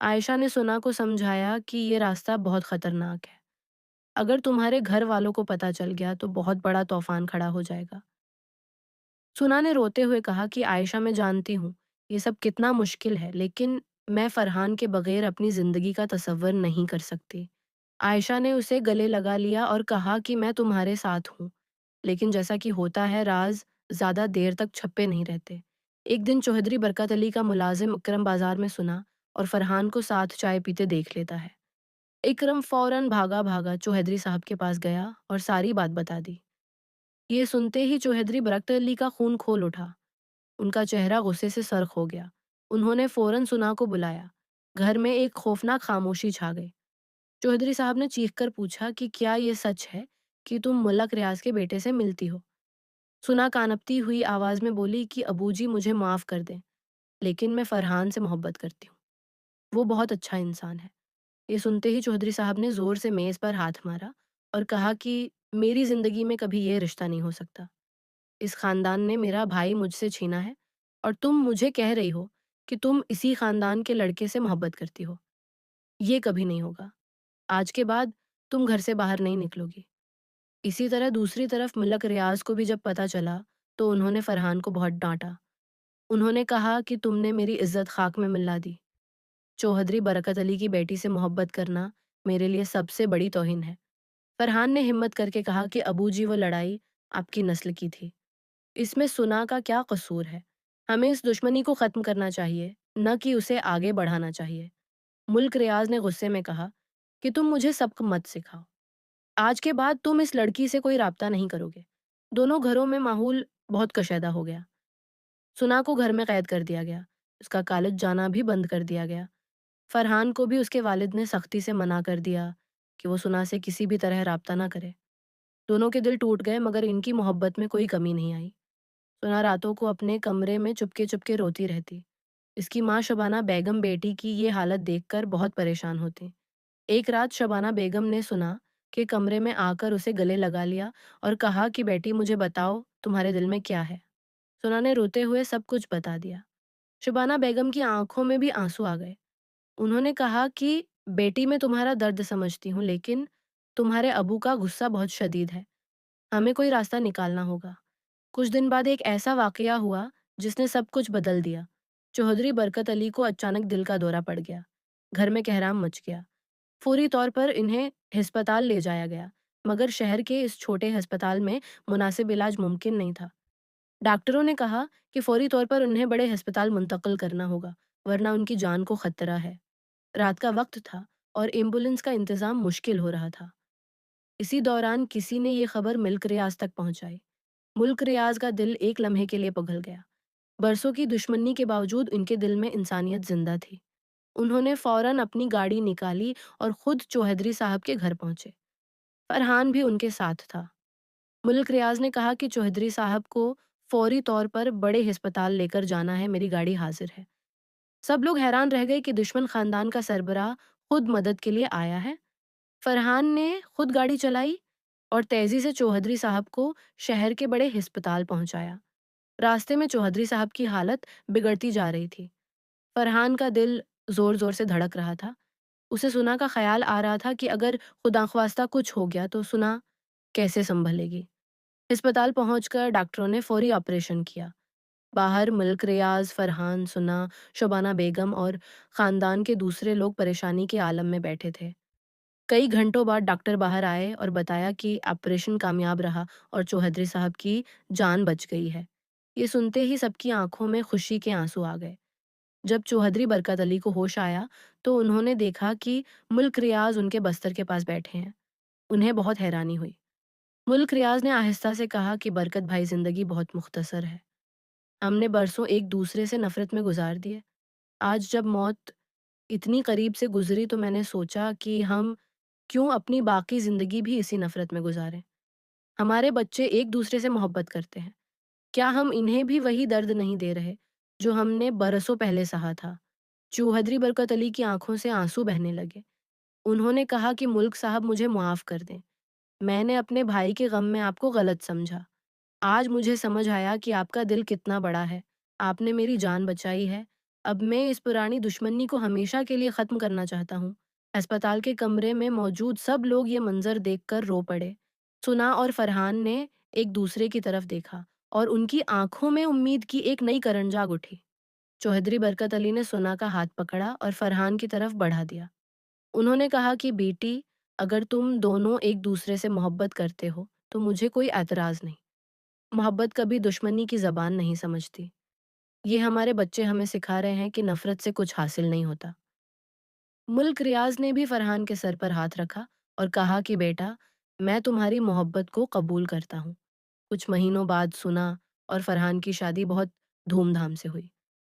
عائشہ نے سنا کو سمجھایا کہ یہ راستہ بہت خطرناک ہے، اگر تمہارے گھر والوں کو پتہ چل گیا تو بہت بڑا طوفان کھڑا ہو جائے گا۔ سنا نے روتے ہوئے کہا کہ عائشہ، میں جانتی ہوں یہ سب کتنا مشکل ہے، لیکن میں فرحان کے بغیر اپنی زندگی کا تصور نہیں کر سکتی۔ عائشہ نے اسے گلے لگا لیا اور کہا کہ میں تمہارے ساتھ ہوں، لیکن جیسا کہ ہوتا ہے راز زیادہ دیر تک چھپے نہیں رہتے۔ ایک دن چوہدری برکت علی کا ملازم اکرم بازار میں سنا اور فرحان کو ساتھ چائے پیتے دیکھ لیتا ہے۔ اکرم فوراً بھاگا بھاگا چوہدری صاحب کے پاس گیا اور ساری بات بتا دی۔ یہ سنتے ہی چوہدری برکت علی کا خون کھول اٹھا، ان کا چہرہ غصے سے سرخ ہو گیا۔ انہوں نے فوراً سنا کو بلایا۔ گھر میں ایک خوفناک خاموشی چھا گئی۔ چوہدری صاحب نے چیخ کر پوچھا کہ کیا یہ سچ ہے کہ تم ملک ریاض کے بیٹے سے ملتی ہو؟ سنا کانپتی ہوئی آواز میں بولی کہ ابو جی مجھے معاف کر دیں، لیکن میں فرحان سے محبت کرتی ہوں، وہ بہت اچھا انسان ہے۔ یہ سنتے ہی چوہدری صاحب نے زور سے میز پر ہاتھ مارا اور کہا کہ میری زندگی میں کبھی یہ رشتہ نہیں ہو سکتا۔ اس خاندان نے میرا بھائی مجھ سے چھینا ہے اور تم مجھے کہہ رہی ہو کہ تم اسی خاندان کے لڑکے سے محبت کرتی ہو۔ یہ کبھی نہیں ہوگا۔ آج کے بعد تم گھر سے باہر نہیں نکلو گی۔ اسی طرح دوسری طرف ملک ریاض کو بھی جب پتہ چلا تو انہوں نے فرحان کو بہت ڈانٹا۔ انہوں نے کہا کہ تم نے میری عزت خاک میں ملا دی۔ چوہدری برکت علی کی بیٹی سے محبت کرنا میرے لیے سب سے بڑی توہین ہے۔ فرحان نے ہمت کر کے کہا کہ ابو جی وہ لڑائی آپ کی نسل کی تھی، اس میں سنا کا کیا قصور ہے؟ ہمیں اس دشمنی کو ختم کرنا چاہیے، نہ کہ اسے آگے بڑھانا چاہیے۔ ملک ریاض نے غصے میں کہا کہ تم مجھے سبق مت سکھاؤ، آج کے بعد تم اس لڑکی سے کوئی رابطہ نہیں کرو گے۔ دونوں گھروں میں ماحول بہت کشیدہ ہو گیا۔ سنا کو گھر میں قید کر دیا گیا، اس کا کالج جانا بھی بند کر دیا گیا۔ فرحان کو بھی اس کے والد نے سختی سے منع کر دیا کہ وہ سنا سے کسی بھی طرح رابطہ نہ کرے۔ دونوں کے دل ٹوٹ گئے مگر ان کی محبت میں کوئی کمی نہیں آئی۔ سنا راتوں کو اپنے کمرے میں چپکے چپکے روتی رہتی۔ اس کی ماں شبانہ بیگم بیٹی کی یہ حالت دیکھ کر بہت پریشان ہوتی۔ ایک رات شبانہ بیگم نے سنا کہ کمرے میں آ کر اسے گلے لگا لیا اور کہا کہ بیٹی مجھے بتاؤ تمہارے دل میں کیا ہے۔ سنا نے روتے ہوئے سب کچھ بتا دیا۔ شبانہ بیگم کی آنکھوں میں بھی آنسو آ گئے۔ انہوں نے کہا کہ بیٹی میں تمہارا درد سمجھتی ہوں، لیکن تمہارے ابو کا غصہ بہت شدید ہے، ہمیں کوئی راستہ نکالنا ہوگا۔ کچھ دن بعد ایک ایسا واقعہ ہوا جس نے سب کچھ بدل دیا۔ چوہدری برکت علی کو اچانک دل کا دورہ پڑ گیا، گھر میں کہرام مچ گیا۔ فوری طور پر انہیں ہسپتال لے جایا گیا، مگر شہر کے اس چھوٹے ہسپتال میں مناسب علاج ممکن نہیں تھا۔ ڈاکٹروں نے کہا کہ فوری طور پر انہیں بڑے ہسپتال منتقل کرنا ہوگا، ورنہ ان کی جان کو خطرہ ہے۔ رات کا وقت تھا اور ایمبولینس کا انتظام مشکل ہو رہا تھا۔ اسی دوران کسی نے یہ خبر ملک ریاض تک پہنچائی۔ ملک ریاض کا دل ایک لمحے کے لیے پگھل گیا۔ برسوں کی دشمنی کے باوجود ان کے دل میں انسانیت زندہ تھی۔ انہوں نے فوراً اپنی گاڑی نکالی اور خود چوہدری صاحب کے گھر پہنچے۔ فرحان بھی ان کے ساتھ تھا۔ ملک ریاض نے کہا کہ چوہدری صاحب کو فوری طور پر بڑے ہسپتال لے کر جانا ہے، میری گاڑی حاضر ہے۔ سب لوگ حیران رہ گئے کہ دشمن خاندان کا سربراہ خود مدد کے لیے آیا ہے۔ فرحان نے خود گاڑی چلائی اور تیزی سے چوہدری صاحب کو شہر کے بڑے ہسپتال پہنچایا۔ راستے میں چوہدری صاحب کی حالت بگڑتی جا رہی تھی۔ فرحان کا دل زور زور سے دھڑک رہا تھا۔ اسے سنا کا خیال آ رہا تھا کہ اگر خدا نخواستہ کچھ ہو گیا تو سنا کیسے سنبھلے گی۔ ہسپتال پہنچ کر ڈاکٹروں نے فوری آپریشن کیا۔ باہر ملک ریاض، فرحان، سنا، شبانہ بیگم اور خاندان کے دوسرے لوگ پریشانی کے عالم میں بیٹھے تھے۔ کئی گھنٹوں بعد ڈاکٹر باہر آئے اور بتایا کہ آپریشن کامیاب رہا اور چوہدری صاحب کی جان بچ گئی ہے۔ یہ سنتے ہی سب کی آنکھوں میں خوشی کے آنسو آ گئے۔ جب چوہدری برکت علی کو ہوش آیا تو انہوں نے دیکھا کہ ملک ریاض ان کے بستر کے پاس بیٹھے ہیں۔ انہیں بہت حیرانی ہوئی۔ ملک ریاض نے آہستہ سے کہا کہ برکت بھائی، زندگی بہت مختصر ہے، ہم نے برسوں ایک دوسرے سے نفرت میں گزار دیے۔ آج جب موت اتنی قریب سے گزری تو میں نے سوچا کہ ہم کیوں اپنی باقی زندگی بھی اسی نفرت میں گزاریں۔ ہمارے بچے ایک دوسرے سے محبت کرتے ہیں، کیا ہم انہیں بھی وہی درد نہیں دے رہے جو ہم نے برسوں پہلے سہا تھا؟ چوہدری برکت علی کی آنکھوں سے آنسو بہنے لگے۔ انہوں نے کہا کہ ملک صاحب مجھے معاف کر دیں، میں نے اپنے بھائی کے غم میں آپ کو غلط سمجھا۔ آج مجھے سمجھ آیا کہ آپ کا دل کتنا بڑا ہے، آپ نے میری جان بچائی ہے، اب میں اس پرانی دشمنی کو ہمیشہ کے لیے ختم کرنا چاہتا ہوں۔ ہسپتال کے کمرے میں موجود سب لوگ یہ منظر دیکھ کر رو پڑے۔ سنا اور فرحان نے ایک دوسرے کی طرف دیکھا اور ان کی آنکھوں میں امید کی ایک نئی کرن جاگ اٹھی۔ چوہدری برکت علی نے سنا کا ہاتھ پکڑا اور فرحان کی طرف بڑھا دیا۔ انہوں نے کہا کہ بیٹی، اگر تم دونوں ایک دوسرے سے محبت کرتے ہو تو مجھے کوئی اعتراض نہیں۔ محبت کبھی دشمنی کی زبان نہیں سمجھتی۔ یہ ہمارے بچے ہمیں سکھا رہے ہیں کہ نفرت سے کچھ حاصل نہیں ہوتا۔ ملک ریاض نے بھی فرحان کے سر پر ہاتھ رکھا اور کہا کہ بیٹا، میں تمہاری محبت کو قبول کرتا ہوں۔ کچھ مہینوں بعد سنا اور فرحان کی شادی بہت دھوم دھام سے ہوئی۔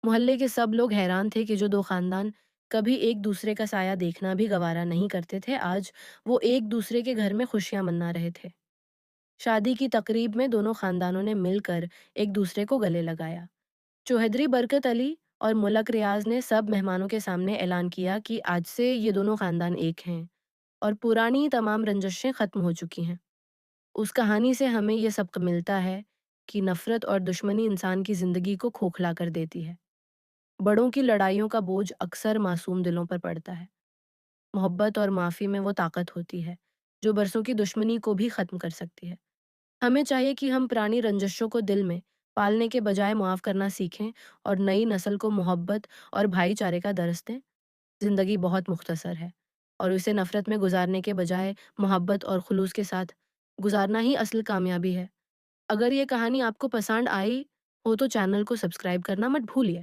محلے کے سب لوگ حیران تھے کہ جو دو خاندان کبھی ایک دوسرے کا سایہ دیکھنا بھی گوارا نہیں کرتے تھے، آج وہ ایک دوسرے کے گھر میں خوشیاں منا رہے تھے۔ شادی کی تقریب میں دونوں خاندانوں نے مل کر ایک دوسرے کو گلے لگایا۔ چوہدری برکت علی اور ملک ریاض نے سب مہمانوں کے سامنے اعلان کیا کہ آج سے یہ دونوں خاندان ایک ہیں اور پرانی تمام رنجشیں ختم ہو چکی ہیں۔ اس کہانی سے ہمیں یہ سبق ملتا ہے کہ نفرت اور دشمنی انسان کی زندگی کو کھوکھلا کر دیتی ہے۔ بڑوں کی لڑائیوں کا بوجھ اکثر معصوم دلوں پر پڑتا ہے۔ محبت اور معافی میں وہ طاقت ہوتی ہے جو برسوں کی دشمنی کو بھی ختم کر سکتی ہے۔ ہمیں چاہیے کہ ہم پرانی رنجشوں کو دل میں پالنے کے بجائے معاف کرنا سیکھیں اور نئی نسل کو محبت اور بھائی چارے کا درس دیں۔ زندگی بہت مختصر ہے اور اسے نفرت میں گزارنے کے بجائے محبت اور خلوص کے ساتھ گزارنا ہی اصل کامیابی ہے۔ اگر یہ کہانی آپ کو پسند آئی ہو تو چینل کو سبسکرائب کرنا مت بھولیے۔